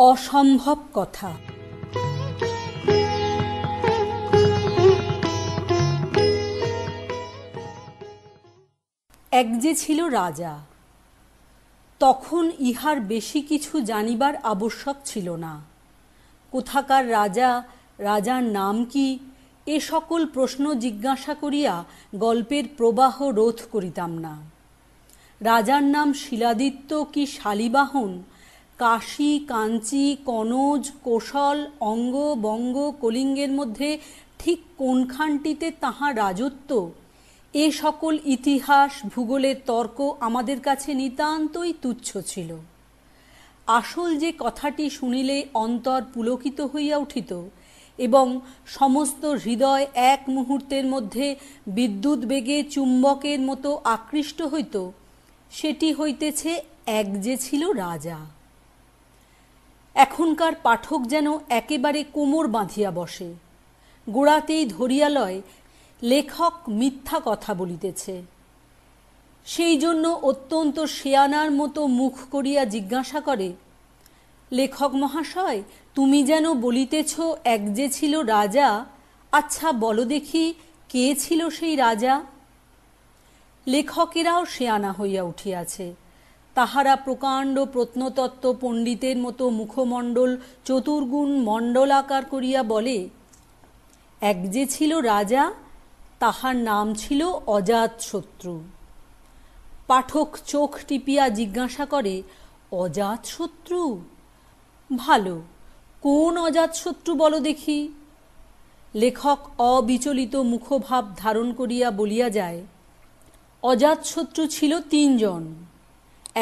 অসম্ভব কথা। এক যে ছিল রাজা, তখন ইহার বেশি কিছু জানিবার আবশ্যক ছিল না। কোথাকার রাজা, রাজার নাম কি, এ সকল প্রশ্ন জিজ্ঞাসা করিয়া গল্পের প্রবাহ রোধ করিতাম না। রাজার নাম শিলাদিত্য কি শালীবাহন, কাশী, কাঞ্চি, কনৌজ, কোশল, অঙ্গ, বঙ্গ, কলিঙ্গের মধ্যে ঠিক কোনখানটিতে তাহার রাজত্ব, এ সকল ইতিহাস ভূগোলের তর্ক আমাদের কাছে নিতান্তই তুচ্ছ ছিল। আসল যে কথাটি শুনিলে অন্তর পুলকিত হইয়া উঠিত এবং সমস্ত হৃদয় এক মুহূর্তের মধ্যে বিদ্যুৎ বেগে চুম্বকের মতো আকৃষ্ট হইত, সেটি হইতেছে এক যে ছিল রাজা। এখনকার পাঠক যেন একেবারে কোমর বাঁধিয়া বসে, গোড়াতেই ধরিয়া লয় লেখক মিথ্যা কথা বলিতেছে। সেই জন্য অত্যন্ত শেয়ানার মতো মুখ করিয়া জিজ্ঞাসা করে, লেখক মহাশয়, তুমি যেন বলিতেছ এক যে ছিল রাজা, আচ্ছা বলো দেখি কে ছিল সেই রাজা? লেখকেরাও শেয়ানা হইয়া উঠিয়াছে। তাহারা প্রকাণ্ড প্রত্নতত্ত্ব পণ্ডিতের মতো মুখমণ্ডল চতুর্গুণ মণ্ডলাকার করিয়া বলে, এক যে ছিল রাজা, তাহার নাম ছিল অজাতশত্রু। পাঠক চোখ টিপিয়া জিজ্ঞাসা করে, অজাতশত্রু? ভালো, কোন অজাতশত্রু বলো দেখি? লেখক অবিচলিত মুখভাব ধারণ করিয়া বলিয়া যায়, অজাতশত্রু ছিল ৩ জন।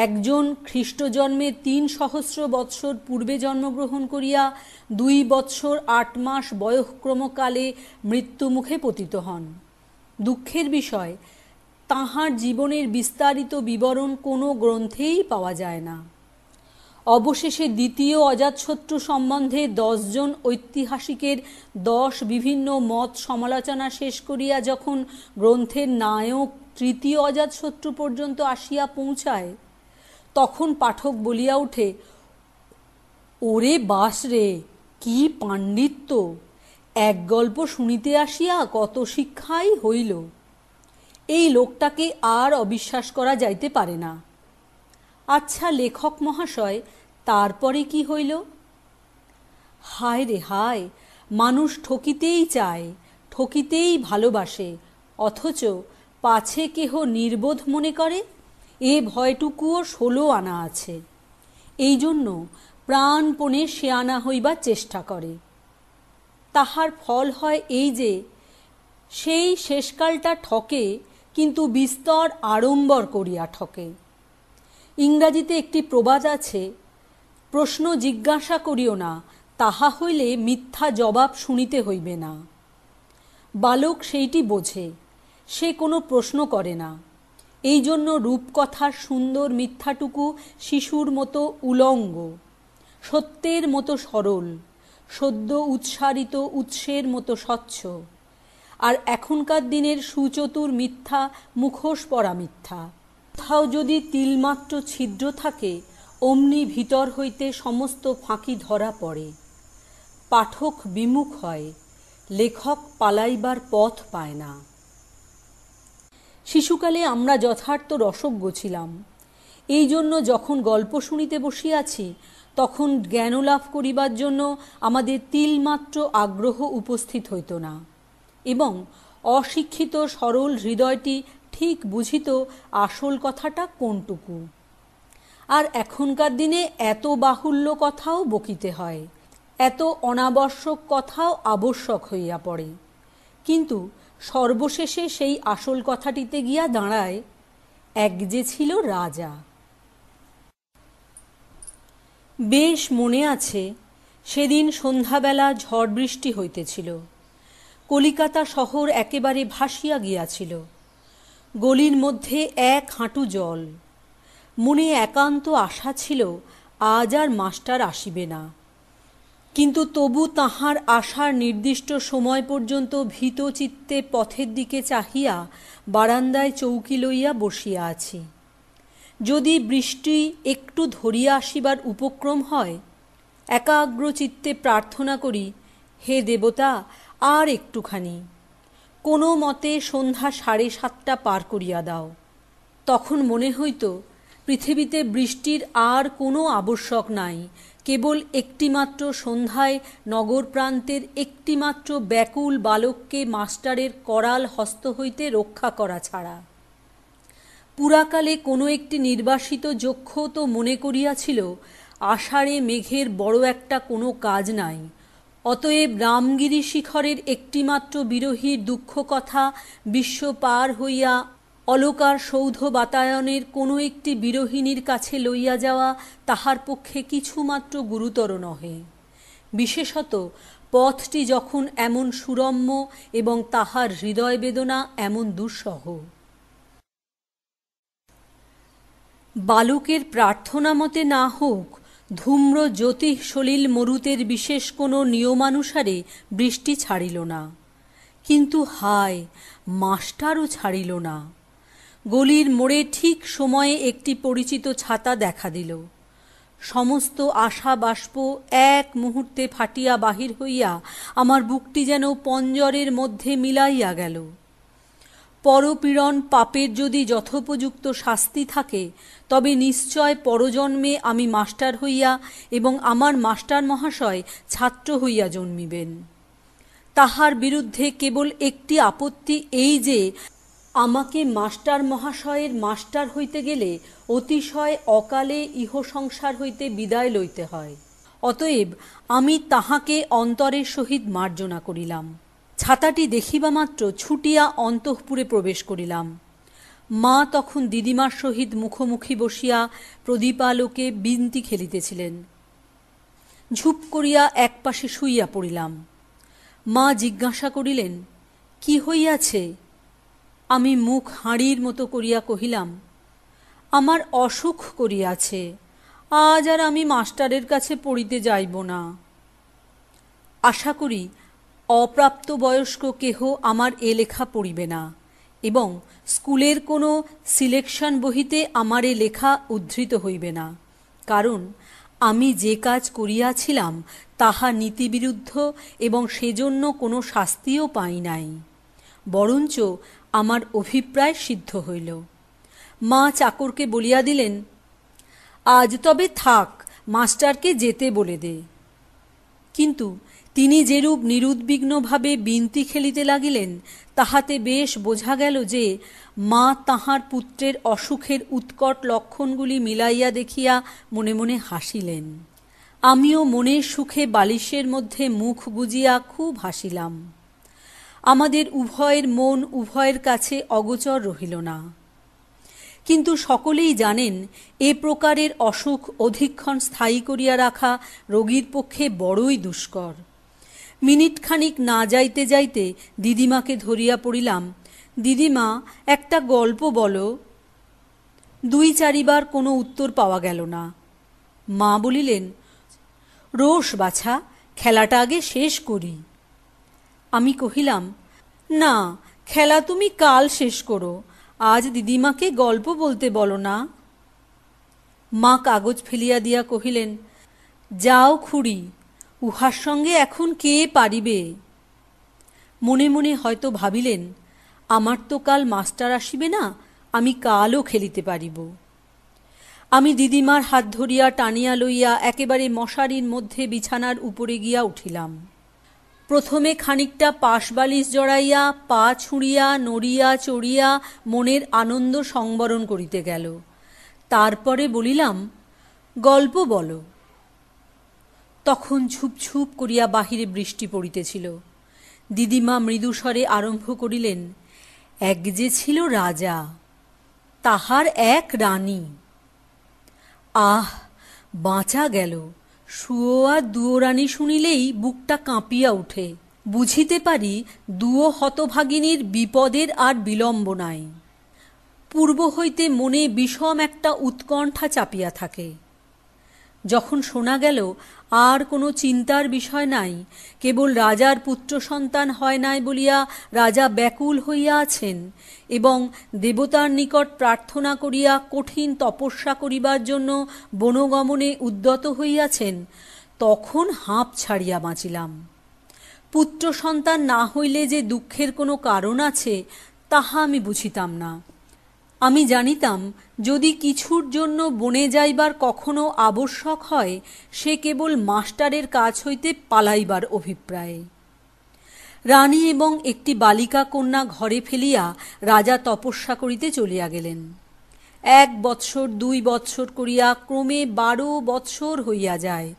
একজন খ্রিস্টজন্মের ৩০০ বৎসর পূর্বে জন্মগ্রহণ করিয়া ২ বৎসর ৮ মাস বয়ঃক্রমকালে মৃত্যুমুখে পতিত হন। দুঃখের বিষয়, তাঁহার জীবনের বিস্তারিত বিবরণ কোনো গ্রন্থেই পাওয়া যায় না। অবশেষে দ্বিতীয় অজাতশত্রু সম্বন্ধে ১০ জন ঐতিহাসিকের ১০ বিভিন্ন মত সমালোচনা শেষ করিয়া যখন গ্রন্থের নায়ক তৃতীয় অজাতশত্রু পর্যন্ত আসিয়া পৌঁছায়, তখন পাঠক বলিয়া ওঠে, ওরে বাস রে, কি পাণ্ডিত্য! এক গল্প শুনিতে আসিয়া কত শিক্ষাই হইল। এই লোকটাকে আর অবিশ্বাস করা যাইতে পারে না। আচ্ছা লেখক মহাশয়, তারপরে কি হইল? হায় রে হায়, মানুষ ঠকিতেই চায়, ঠকিতেই ভালোবাসে, অথচ পাছে কেহ নির্বোধ মনে করে, এ ভয়টুকুও ১৬ আনা আছে। এই জন্য প্রাণপণে শেয়ানা হইবার চেষ্টা করে। তাহার ফল হয় এই যে, সেই শেষকালটা ঠকে, কিন্তু বিস্তর আড়ম্বর করিয়া ঠকে। ইংরাজিতে একটি প্রবাদ আছে, প্রশ্ন জিজ্ঞাসা করিও না, তাহা হইলে মিথ্যা জবাব শুনিতে হইবে না। বালক সেইটি বোঝে, সে কোনো প্রশ্ন করে না। এই জন্য রূপকথার সুন্দর মিথ্যাটুকু শিশুর মতো উলঙ্গ, সত্যের মতো সরল, সদ্য উৎসারিত উৎসের মতো স্বচ্ছ। আর এখনকার দিনের সুচতুর মিথ্যা মুখোশ পরা মিথ্যা। কোথাও যদি তিলমাত্র ছিদ্র থাকে, অমনি ভিতর হইতে সমস্ত ফাঁকি ধরা পড়ে। পাঠক বিমুখ হয়, লেখক পালাইবার পথ পায় না। শিশুকালে আমরা যথার্থ রসজ্ঞ ছিলাম। এই জন্য যখন গল্প শুনিতে বসিয়াছি, তখন জ্ঞানলাভ করিবার জন্য আমাদের তিলমাত্র আগ্রহ উপস্থিত হইত না, এবং অশিক্ষিত সরল হৃদয়টি ঠিক বুঝিত আসল কথাটা কোনটুকু। আর এখনকার দিনে এত বাহুল্য কথাও বকিতে হয়, এত অনাবশ্যক কথাও আবশ্যক হইয়া পড়ে, কিন্তু সর্বশেষে সেই আসল কথাটিতে গিয়া দাঁড়ায়, এক যে ছিল রাজা। বেশ মনে আছে, সেদিন সন্ধ্যাবেলা ঝড় বৃষ্টি হইতেছিল। কলিকাতা শহর একেবারে ভাসিয়া গিয়াছিল। গলির মধ্যে ১ হাঁটু জল। মনে একান্ত আশা ছিল আজ আর মাস্টার আসিবে না, কিন্তু তবু তাহার আসার নির্দিষ্ট সময় পর্যন্ত ভীত চিত্তে পথের দিকে চাহিয়া বারান্দায় চৌকি লইয়া বসিয়া আছি। যদি বৃষ্টি একটু ধরিয়া আসিবার উপক্রম হয়, একাগ্র চিত্তে প্রার্থনা করি, হে দেবতা, আর একটুখানি, কোনো মতে সন্ধ্যা 7:30 পার করিয়া দাও। তখন মনে হইত পৃথিবীতে বৃষ্টির আর কোনো আবশ্যক নাই, কেবল একটিমাত্র সন্ধ্যায় নগর প্রান্তের একটিমাত্র ব্যাকুল বালককে মাস্টারের করাল হস্ত হইতে রক্ষা করা ছাড়া। পুরাকালে কোনো একটি নির্বাসিত যক্ষ তো মনে করিয়াছিল আষাঢ়ে মেঘের বড় একটা কোনো কাজ নাই, অতএব রামগিরি শিখরের একটিমাত্র বিরহীর দুঃখ কথা বিশ্ব পার হইয়া অলকার সৌধ বাতায়নের কোনো একটি বিরহিণীর কাছে লইয়া যাওয়া তাহার পক্ষে কিছুমাত্র গুরুতর নহে, বিশেষত পথটি যখন এমন সুরম্য এবং তাহার হৃদয় বেদনা এমন দুঃসহ। বালকের প্রার্থনা মতে না হোক, ধূম্র জ্যোতি সলিল মরুতের বিশেষ কোনো নিয়মানুসারে বৃষ্টি ছাড়িল না, কিন্তু হায়, মাস্টারও ছাড়িল না। গলির মোড়ে ঠিক সময়ে একটি পরিচিত ছাতা দেখা দিল। সমস্ত আশা বাষ্প এক মুহূর্তে ফাটিয়া বাহির হইয়া আমার বুকটি যেন পঞ্জরের মধ্যে মিলাইয়া গেল। পরপীড়ন পাপের যদি যথোপযুক্ত শাস্তি থাকে, তবে নিশ্চয় পরজন্মে আমি মাস্টার হইয়া এবং আমার মাস্টার মহাশয় ছাত্র হইয়া জন্মিবেন। তাহার বিরুদ্ধে কেবল একটি আপত্তি এই যে, আমাকে মাস্টার মহাশয়ের মাস্টার হইতে গেলে অতিশয় অকালে ইহ সংসার হইতে বিদায় লইতে হয়। অতএব আমি তাহাকে অন্তরের সহিত মার্জনা করিলাম। ছাতাটি দেখিবা মাত্র ছুটিয়া অন্তঃপুরে প্রবেশ করিলাম। মা তখন দিদিমার সহিত মুখোমুখি বসিয়া প্রদীপালোকে বিন্তি খেলিতেছিলেন। ঝুপ করিয়া একপাশে শুইয়া পড়িলাম। মা জিজ্ঞাসা করিলেন, কি হইয়াছে? আমি মুখ হাঁড়ির মতো করিয়া কহিলাম, আমার অসুখ করিয়াছে, আজ আর আমি মাস্টারের কাছে পড়িতে যাইব না। আশা করি অপ্রাপ্ত বয়স্ক কেহ আমার এ লেখা পড়িবে না, এবং স্কুলের কোনো সিলেকশন বহিতে আমার এ লেখা উদ্ধৃত হইবে না, কারণ আমি যে কাজ করিয়াছিলাম তাহা নীতিবিরুদ্ধ এবং সেজন্য কোনো শাস্তিও পাই নাই, বরঞ্চ আমার অভিপ্রায় সিদ্ধ হইল। মা চাকরকে বলিয়া দিলেন, আজ তবে থাক, মাস্টারকে যেতে বলে দে। কিন্তু তিনি যেরূপ নিরুদ্বিগ্নভাবে বিন্তি খেলিতে লাগিলেন, তাহাতে বেশ বোঝা গেল যে মা তাহার পুত্রের অসুখের উৎকট লক্ষণগুলি মিলাইয়া দেখিয়া মনে মনে হাসিলেন। আমিও মনের সুখে বালিশের মধ্যে মুখ গুজিয়া খুব হাসিলাম। আমাদের উভয়ের মন উভয়ের কাছে অগোচর রহিল না। কিন্তু সকলেই জানেন, এ প্রকারের অসুখ অধিকক্ষণ স্থায়ী করিয়া রাখা রোগীর পক্ষে বড়ই দুষ্কর। মিনিটখানিক না যাইতে যাইতে দিদিমাকে ধরিয়া পড়িলাম, দিদিমা, একটা গল্প বলো। 2-4 বার কোনো উত্তর পাওয়া গেল না। মা বলিলেন, রোস বাছা, খেলাটা আগে শেষ করি। আমি কহিলাম, না, খেলা তুমি কাল শেষ করো, আজ দিদিমাকে গল্প বলতে বলো না। মা কাগজ ফেলিয়া দিয়া কহিলেন, যাও খুড়ি, উহার সঙ্গে এখন কে পারিবে। মনে মনে হয়তো ভাবিলেন, আমার তো কাল মাস্টার আসিবে না, আমি কালও খেলিতে পারিব। আমি দিদিমার হাত ধরিয়া টানিয়া লইয়া একেবারে মশারির মধ্যে বিছানার উপরে গিয়া উঠিলাম। প্রথমে খানিকটা পাশবালিশ জড়াইয়া, পা ছুঁড়িয়া, নড়িয়া চড়িয়া মনের আনন্দ সংবরণ করিতে গেল। তারপরে বলিলাম, গল্প বলো। তখন ঝুপঝুপ করিয়া বাহিরে বৃষ্টি পড়িতেছিল। দিদিমা মৃদুস্বরে আরম্ভ করিলেন, এক যে ছিল রাজা, তাহার এক রানী। আহ, বাঁচা গেল। সুয়ো আর দুয়ো রানী শুনিলেই বুকটা কাঁপিয়া উঠে। বুঝিতে পারি দুয়ো হতভাগিনীর বিপদের আর বিলম্ব নাই। পূর্ব হইতে মনে বিষম একটা উৎকণ্ঠা চাপিয়া থাকে। যখন শোনা গেল আর কোনো চিন্তার বিষয় নাই, কেবল রাজার পুত্র সন্তান হয় নাই বলিয়া রাজা ব্যাকুল হইয়া আছেন এবং দেবতার নিকট প্রার্থনা করিয়া কঠিন তপস্যা করিবার জন্য বনগমনে উদ্যত হইয়াছেন, তখন হাঁপ ছাড়িয়া বাঁচিলাম। পুত্র সন্তান না হইলে যে দুঃখের কোনো কারণ আছে তাহা আমি বুঝিতাম না। আমি জানিতাম যদি কিছুর জন্য বনে যাইবার কখনো আবশ্যক হয়, সে কেবল মাস্টারের কাছ হইতে পালাইবার অভিপ্রায়ে। রানী এবং একটি বালিকা কন্যা ঘরে ফেলিয়া রাজা তপস্যা করিতে চলিয়া গেলেন। 1 বৎসর 2 বৎসর করিয়া ক্রমে 12 বৎসর হইয়া যায়,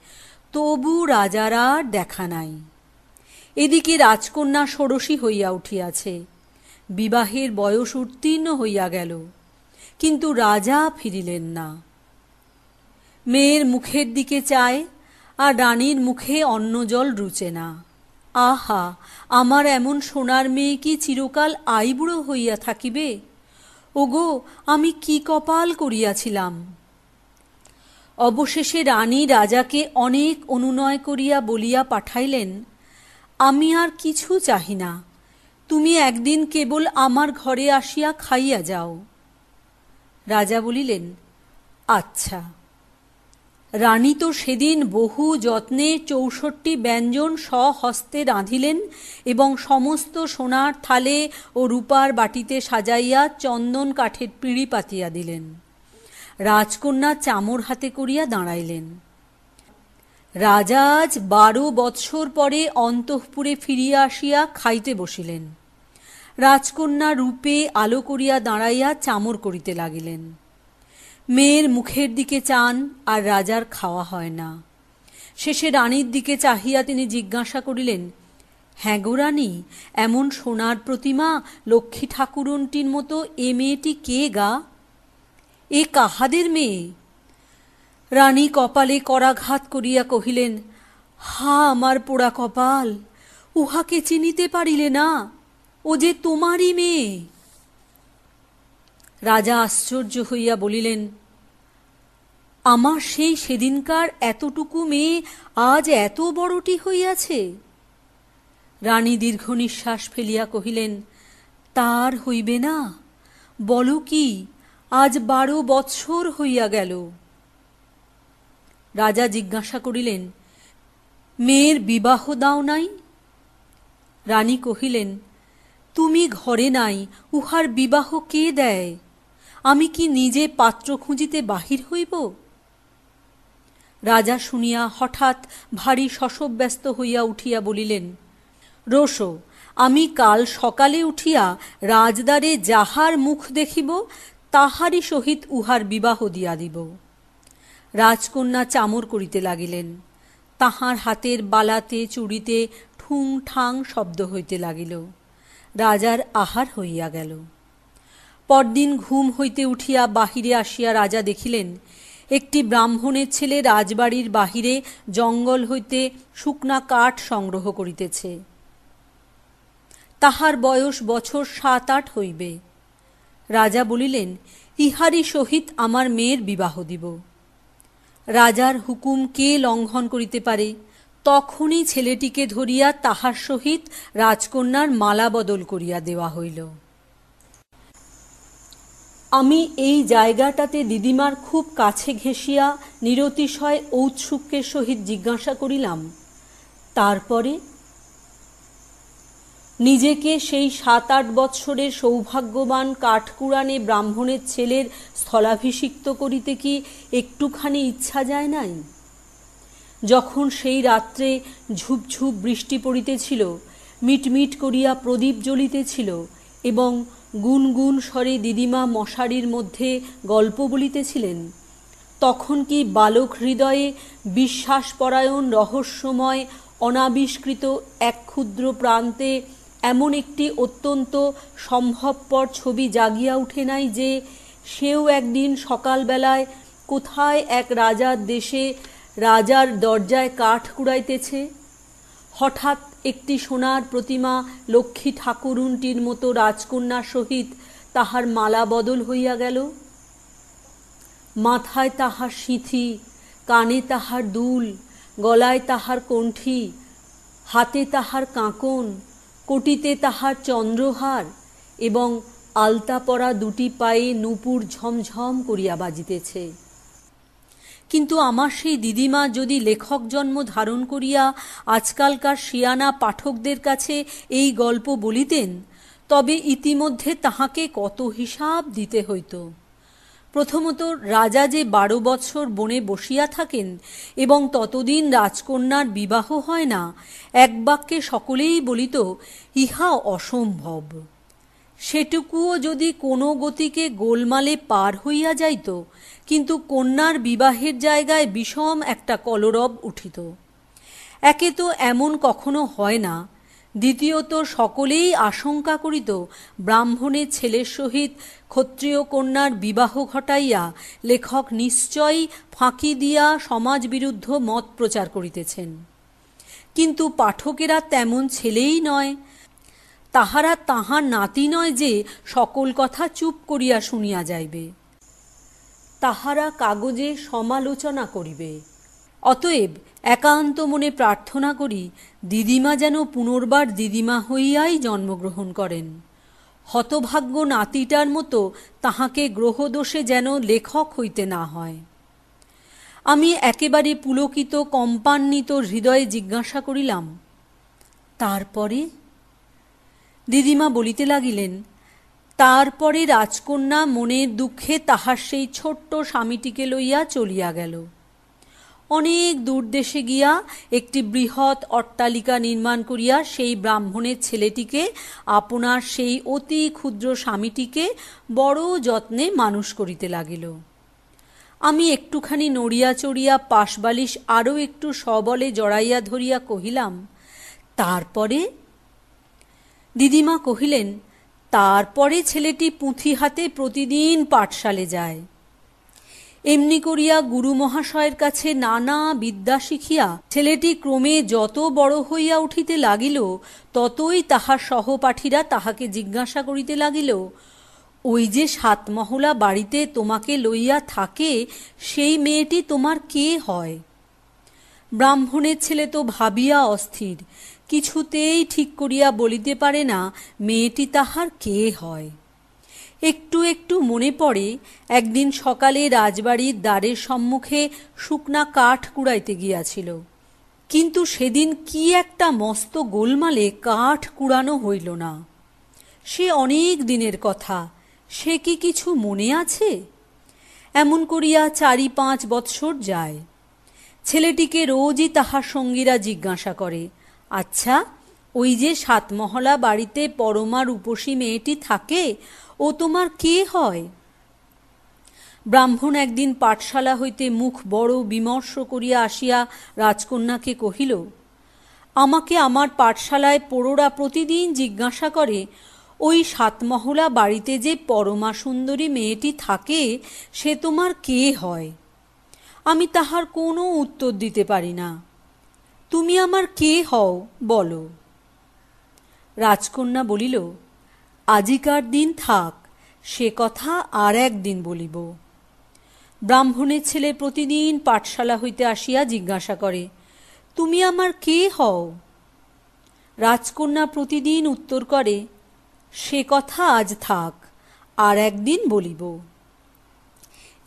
তবু রাজার আর দেখা নাই। এদিকে রাজকন্যা ষোড়শী হইয়া উঠিয়াছে, বিবাহের বয়স উত্তীর্ণ হইয়া গেল, কিন্তু রাজা ফিরিলেন না। মেয়ের মুখের দিকে চায়, আর রানীর মুখে অন্ন জল রুচে না। আহা, আমার এমন সোনার মেয়ে কি চিরকাল আইবুড়ো হইয়া থাকিবে? ওগো, আমি কি কপাল করিয়াছিলাম! অবশেষে রানী রাজাকে অনেক অনুনয় করিয়া বলিয়া পাঠাইলেন, আমি আর কিছু চাহি না, তুমি একদিন কেবল আমার ঘরে আসিয়া খাইয়া যাও। রাজা বলিলেন, আচ্ছা। রানী তো সেদিন বহু যত্নে 64 ব্যঞ্জন স্বহস্তে রাঁধিলেন এবং সমস্ত সোনার থালে ও রূপার বাটিতে সাজাইয়া চন্দন কাঠের পিঁড়ি পাতিয়া দিলেন। রাজকন্যা চামর হাতে করিয়া দাঁড়াইলেন। রাজা আজ 12 বৎসর পরে অন্তঃপুরে ফিরিয়া আসিয়া খাইতে বসিলেন। রাজকন্যা রূপে আলো করিয়া দাঁড়াইয়া চামর করিতে লাগিলেন। মেয়ের মুখের দিকে চান, আর রাজার খাওয়া হয় না। শেষে রানীর দিকে চাহিয়া তিনি জিজ্ঞাসা করিলেন, হ্যাঁ গো রানী, এমন সোনার প্রতিমা লক্ষ্মী ঠাকুরনটির মতো এ মেয়েটি কে গা? এ কাহাদের মেয়ে? রানী কপালে করাঘাত করিয়া কহিলেন, হা আমার পোড়া কপাল, উহাকে চিনিতে পারিলে না, ও যে তোমারই মেয়ে। রাজা আশ্চর্য হইয়া বলিলেন, আমার সেই সেদিনকার এতটুকু মেয়ে আজ এত বড়টি হইয়াছে? রানী দীর্ঘ নিঃশ্বাস ফেলিয়া কহিলেন, তার হইবে না? বলো কি, আজ 12 বৎসর হইয়া গেল। রাজা জিজ্ঞাসা করিলেন, মেয়ের বিবাহ দাও নাই? রানী কহিলেন, তুমি ঘরে নাই, উহার বিবাহ কে দেয়? আমি কি নিজে পাত্র খুঁজিতে বাহির হইব? রাজা শুনিয়া হঠাৎ ভারী শশব্যস্ত হইয়া উঠিয়া বলিলেন, রোসো, আমি কাল সকালে উঠিয়া রাজদ্বারে যাহার মুখ দেখিব তাহারই সহিত উহার বিবাহ দিয়া দিব। রাজকন্যা চামর করিতে লাগিলেন। তাহার হাতের বালাতে চুড়িতে ঠুং ঠাং শব্দ হইতে লাগিল। রাজার আহার হইয়া গেল। পরদিন ঘুম হইতে উঠিয়া বাহিরে আসিয়া রাজা দেখিলেন, একটি ব্রাহ্মণের ছেলে রাজবাড়ির বাহিরে জঙ্গল হইতে শুকনা কাঠ সংগ্রহ করিতেছে। তাহার বয়স বছর 7-8 হইবে। রাজা বলিলেন, ইহারই সহিত আমার মেয়ের বিবাহ দিব। রাজার হুকুম কে লঙ্ঘন করিতে পারে? তখনই ছেলেটিকে ধরিয়া তাহার সহিত রাজকন্যার মালা বদল করিয়া দেওয়া হইল। আমি এই জায়গাটাতে দিদিমার খুব কাছে ঘেঁষিয়া নিরতিশয় ঔৎসুক্যের সহিত জিজ্ঞাসা করিলাম, তারপরে? নিজেকে সেই 7-8 বৎসরের সৌভাগ্যবান কাঠকুড়ানে ব্রাহ্মণের ছেলের স্থলাভিষিক্ত করিতে কি একটুখানি ইচ্ছা যায় নাই? যখন সেই রাত্রে ঝুপঝুপ বৃষ্টি পড়িতেছিল, মিটমিট করিয়া প্রদীপ জ্বলিতেছিল এবং গুনগুন স্বরে দিদিমা মশারির মধ্যে গল্প বলিতেছিলেন, তখন কি বালক হৃদয়ে বিশ্বাসপরায়ণ রহস্যময় অনাবিষ্কৃত এক ক্ষুদ্র প্রান্তে এমন একটি অত্যন্ত সম্ভবপর ছবি জাগিয়া উঠে নাই যে সেও একদিন সকালবেলায় কোথায় এক রাজার দেশে রাজার দরজায় কাঠ কুড়াইতেছে? হঠাৎ একটি সোনার প্রতিমা লক্ষ্মী ঠাকুরুনটির মতো রাজকন্যার সহিত তাহার মালা বদল হইয়া গেল। মাথায় তাহার সিঁথি, কানে তাহার দুল, গলায় তাহার কণ্ঠি, হাতে তাহার কাঁকন, কোটিতে তাহার চন্দ্রহার এবং আলতা পরা 2টি পায়ে নূপুর ঝমঝম করিয়া বাজিতেছে। কিন্তু আমার সেই দিদিমা যদি লেখক জন্ম ধারণ করিয়া আজকালকার শিয়ানা পাঠকদের কাছে এই গল্প বলিতেন, তবে ইতিমধ্যে তাহাকে কত হিসাব দিতে হইত। প্রথমত, রাজা যে 12 বৎসর বনে বসিয়া থাকেন এবং ততদিন রাজকন্যার বিবাহ হয় না, এক বাক্যে সকলেই বলিত ইহা অসম্ভব। সেটুকুও যদি কোনো গতিকে গোলমালে পার হইয়া যাইত, কিন্তু কন্যার বিবাহের জায়গায় বিষম একটা কলরব উঠিত। একে তো এমন কখনো হয় না, দ্বিতীয়ত সকলেই আশঙ্কা করিত ব্রাহ্মণের ছেলের সহিত ক্ষত্রিয় কন্যার বিবাহ ঘটাইয়া লেখক নিশ্চয়ই ফাঁকি দিয়া সমাজবিরুদ্ধ মত প্রচার করিতেছেন। কিন্তু পাঠকেরা তেমন ছেলেই নয়, তাহারা তাহার নাতি নয় যে সকল কথা চুপ করিয়া শুনিয়া যাইবে, তাহারা কাগজে সমালোচনা করিবে। অতএব একান্ত মনে প্রার্থনা করি দিদিমা যেন পুনর্বার দিদিমা হইয়াই জন্মগ্রহণ করেন। হতভাগ্য নাতিটার মতো তাহাকে গ্রহদোষে যেন লেখক হইতে না হয়। আমি একেবারে পুলকিত কম্পান্বিত হৃদয়ে জিজ্ঞাসা করিলাম, তারপরে? দিদিমা বলিতে লাগিলেন, তারপরে রাজকন্যা মনের দুঃখে তাহার সেই ছোট্ট স্বামীটিকে লইয়া চলিয়া গেল। অনেক দূর দেশে গিয়া একটি বৃহৎ অট্টালিকা নির্মাণ করিয়া সেই ব্রাহ্মণের ছেলেটিকে আপনার সেই অতি ক্ষুদ্র স্বামীটিকে বড় যত্নে মানুষ করিতে লাগিল। আমি একটুখানি নড়িয়া চড়িয়া পাশবালিশ আরও একটু সবলে জড়াইয়া ধরিয়া কহিলাম, তারপরে? দিদিমা কহিলেন, তারপরে ছেলেটি পুঁথি হাতে প্রতিদিন পাঠশালে যায়। এমনি করিয়া গুরু মহাশয়ের কাছে নানা বিদ্যা শিখিয়া ছেলেটি ক্রমে যত বড় হইয়া উঠিতে লাগিল, ততই তাহার সহপাঠীরা তাহাকে জিজ্ঞাসা করিতে লাগিল, ওই যে 7 মহলা বাড়িতে তোমাকে লইয়া থাকে, সেই মেয়েটি তোমার কে হয়? ব্রাহ্মণের ছেলে তো ভাবিয়া অস্থির, কিছুতেই ঠিক করিয়া বলিতে পারে না মেয়েটি তাহার কে হয়। একটু একটু মনে পড়ে একদিন সকালে রাজবাড়ির দ্বারের সম্মুখে শুকনা কাঠ কুড়াইতে গিয়াছিল, কিন্তু সেদিন কি একটা মস্ত গোলমালে কাঠ কুড়ানো হইল না। সে অনেক দিনের কথা, সে কি কিছু মনে আছে? এমন করিয়া 4-5 বৎসর যায়। ছেলেটিকে রোজই তাহার সঙ্গীরা জিজ্ঞাসা করে, আচ্ছা, ওই যে 7 মহলা বাড়িতে পরমা রূপসী মেয়েটি থাকে, ও তোমার কে হয়? ব্রাহ্মণ একদিন পাঠশালা হইতে মুখ বড় বিমর্ষ করিয়া আসিয়া রাজকন্যাকে কহিল, আমাকে আমার পাঠশালায় পোড়োরা প্রতিদিন জিজ্ঞাসা করে, ওই 7 মহলা বাড়িতে যে পরমা সুন্দরী মেয়েটি থাকে, সে তোমার কে হয়? আমি তাহার কোনো উত্তর দিতে পারি না। তুমি আমার কে হও বলো। রাজকন্যা বলিল, আজিকার দিন থাক, সে কথা আর একদিন বলিব। ব্রাহ্মণের ছেলে প্রতিদিন পাঠশালা হইতে আসিয়া জিজ্ঞাসা করে, তুমি আমার কে হও? রাজকন্যা প্রতিদিন উত্তর করে, সে কথা আজ থাক, আর একদিন বলিব।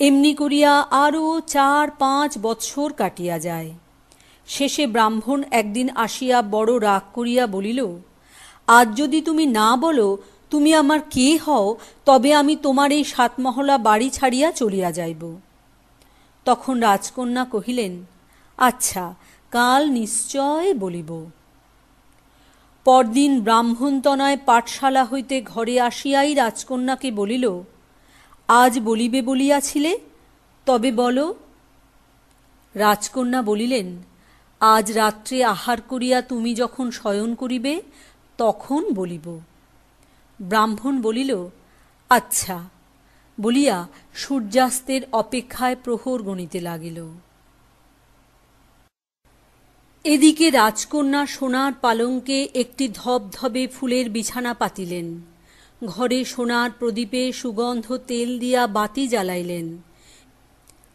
এমনি করিয়া আরও 4-5 বৎসর কাটিয়া যায়। শেষে ব্রাহ্মণ একদিন আসিয়া বড় রাগ করিয়া বলিল, আজ যদি তুমি না বলো তুমি আমার কে হও, তবে আমি তোমার এই 7 মহলা বাড়ি ছাড়িয়া চলিয়া যাইব। তখন রাজকন্যা কহিলেন, আচ্ছা, কাল নিশ্চয় বলিব। পরদিন ব্রাহ্মণতনয় পাঠশালা হইতে ঘরে আসিয়াই রাজকন্যাকে বলিল, আজ বলিবে বলিয়াছিলে, তবে বলো। রাজকন্যা বলিলেন, আজ রাত্রে আহার করিয়া তুমি যখন শয়ন করিবে, তখন বলিব। ব্রাহ্মণ বলিল, আচ্ছা, বলিয়া সূর্যাস্তের অপেক্ষায় প্রহর গণিতে লাগিল। এদিকে রাজকন্যা সোনার পালঙ্কে একটি ধবধবে ফুলের বিছানা পাতিলেন, ঘরে সোনার প্রদীপে সুগন্ধ তেল দিয়া বাতি জ্বালাইলেন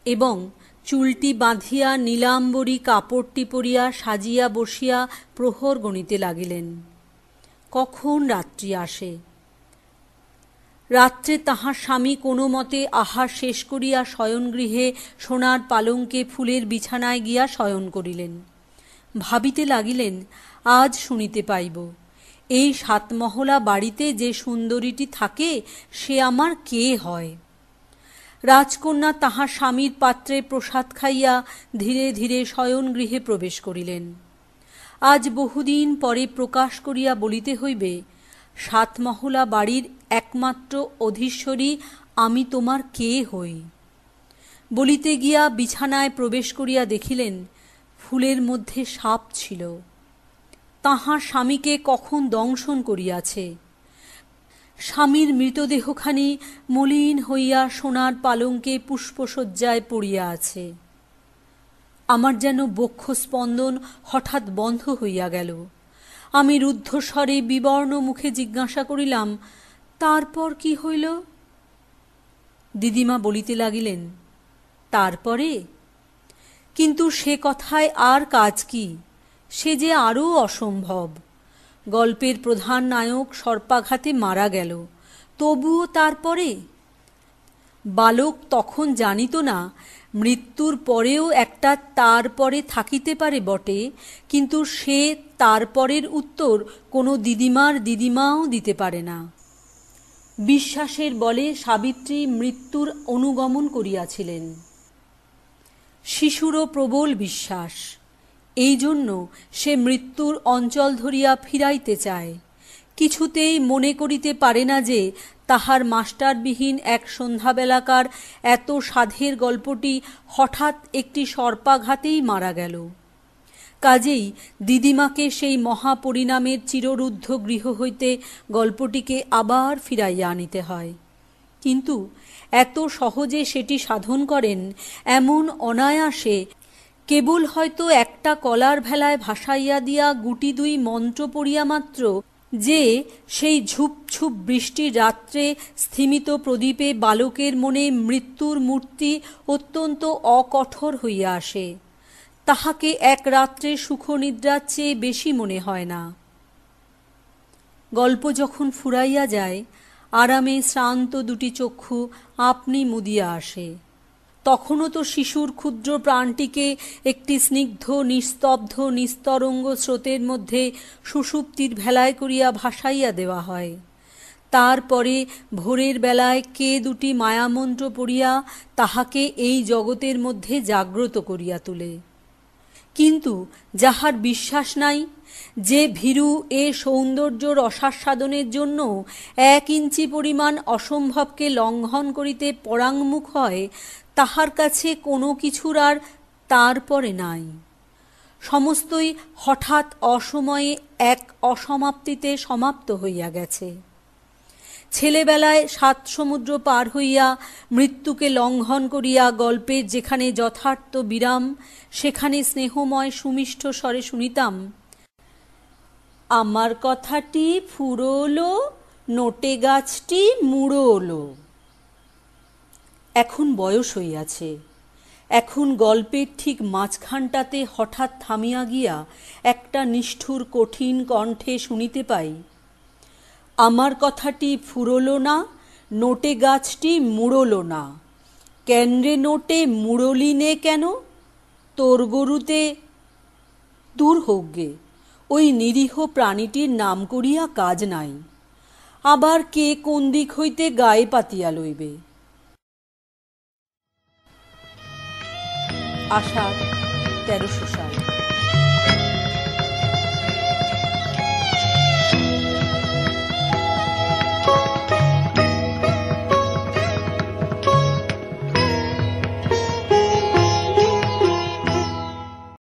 এবং চুলটি বাঁধিয়া নীলাম্বরী কাপড়টি পরিয়া সাজিয়া বসিয়া প্রহর গণিতে লাগিলেন। কখন রাত্রি আসে? রাত্রে তাহার স্বামী কোনো মতে আহার শেষ করিয়া শয়নগৃহে সোনার পালঙ্কে ফুলের বিছানায় গিয়া শয়ন করিলেন। ভাবিতে লাগিলেন, আজ শুনিতে পাইব এই সাতমহলা বাড়িতে যে সুন্দরীটি থাকে সে আমার কে হয়। রাজকন্যা তাহার স্বামীর পাত্রে প্রসাদ খাইয়া ধীরে ধীরে শয়নগৃহে প্রবেশ করিলেন। আজ বহুদিন পরে প্রকাশ করিয়া বলিতে হইবে, সাতমহলা বাড়ির একমাত্র অধীশ্বরী আমি তোমার কে হই। বলিতে গিয়া বিছানায় প্রবেশ করিয়া দেখিলেন ফুলের মধ্যে সাপ ছিল। তাহার স্বামীকে কখন দংশন করিয়াছে। স্বামীর মৃতদেহখানি মলিন হইয়া সোনার পালঙ্কে পুষ্পশয্যায় পড়িয়া আছে। আমার যেন বক্ষস্পন্দন হঠাৎ বন্ধ হইয়া গেল। আমি রুদ্ধস্বরে বিবর্ণ মুখে জিজ্ঞাসা করিলাম, তারপর কি হইল? দিদিমা বলিতে লাগিলেন, তারপরে? কিন্তু সে কথায় আর কাজ কি? সে যে আরও অসম্ভব। গল্পের প্রধান নায়ক সর্পাঘাতে মারা গেল, তবুও তারপরে? বালক তখন জানিত না মৃত্যুর পরেও একটা তারপরে থাকিতে পারে বটে, কিন্তু সে তারপরের উত্তর কোনো দিদিমাও দিতে পারে না। বিশ্বাসের বলে সাবিত্রী মৃত্যুর অনুগমন করিয়াছিলেন। শিশুরও প্রবল বিশ্বাস, এই জন্য সে মৃত্যুর অঞ্চল ধরিয়া ফিরাইতে চায়। কিছুতেই মনে করিতে পারে না যে তাহার মাস্টারবিহীন এক সন্ধ্যাবেলাকার এত সাধের গল্পটি হঠাৎ একটি সর্পাঘাতেই মারা গেল। কাজেই দিদিমাকে সেই মহাপরিণামের চিররুদ্ধ গৃহ হইতে গল্পটিকে আবার ফিরাইয়া আনিতে হয়। কিন্তু এত সহজে সেটি সাধন করেন এমন অনায়াসে কেবল হয়তো একটা কলার ভেলায় ভাসাইয়া দিয়া গুটি দুই মন্ত্র পড়িয়া মাত্র, যে সেই ঝুপঝুপ বৃষ্টির রাত্রে স্থিমিত প্রদীপে বালকের মনে মৃত্যুর মূর্তি অত্যন্ত অকঠোর হইয়া আসে, তাহাকে এক রাত্রে সুখনিদ্রার চেয়ে বেশি মনে হয় না। গল্প যখন ফুরাইয়া যায়, আরামে শ্রান্ত দুটি চক্ষু আপনি মুদিয়া আসে, তখনও তো শিশুর ক্ষুদ্র প্রাণটিকে একটি স্নিগ্ধ নিস্তব্ধ নিস্তরঙ্গ স্রোতের মধ্যে সুষুপ্তির ভেলায় করিয়া ভাসাইয়া দেওয়া হয়। তারপরে ভোরের বেলায় কে দুটি মায়ামন্ত্র পড়িয়া তাহাকে এই জগতের মধ্যে জাগ্রত করিয়া তোলে। কিন্তু যাহার বিশ্বাস নাই, যে ভীরু এ সৌন্দর্য রসাস্বাদনের জন্য 1 ইঞ্চি পরিমাণ অসম্ভবকে লঙ্ঘন করিতে পরাঙ্গমুখ হয়, তাহার কাছে কোনো কিছুর আর তারপরে নাই। সমস্তই হঠাৎ অসময়ে এক অসমাপ্তিতে সমাপ্ত হইয়া গেছে। ছেলেবেলায় 7 সমুদ্র পার হইয়া মৃত্যুকে লঙ্ঘন করিয়া গল্পের যেখানে যথার্থ বিরাম, সেখানে স্নেহময় সুমিষ্ট স্বরে শুনিতাম, আমার কথাটি ফুরোলো, নোটে গাছটি মুড়োলো। এখন বয়স হইয়াছে, এখন গল্পের ঠিক মাঝখানটাতে হঠাৎ থামিয়া গিয়া একটা নিষ্ঠুর কঠিন কণ্ঠে শুনিতে পাই, আমার কথাটি ফুরোলো না, নোটে গাছটি মুড়োলো না। কেন রে নোটে মুড়লি নে কেন? তোর গরুতে দূর হোক গে, ওই নিরীহ প্রাণীটির নাম করিয়া কাজ নাই। আবার কে কোন দিক হইতে গায়ে পাতিয়া লইবে। আষাঢ় 1300 সাল।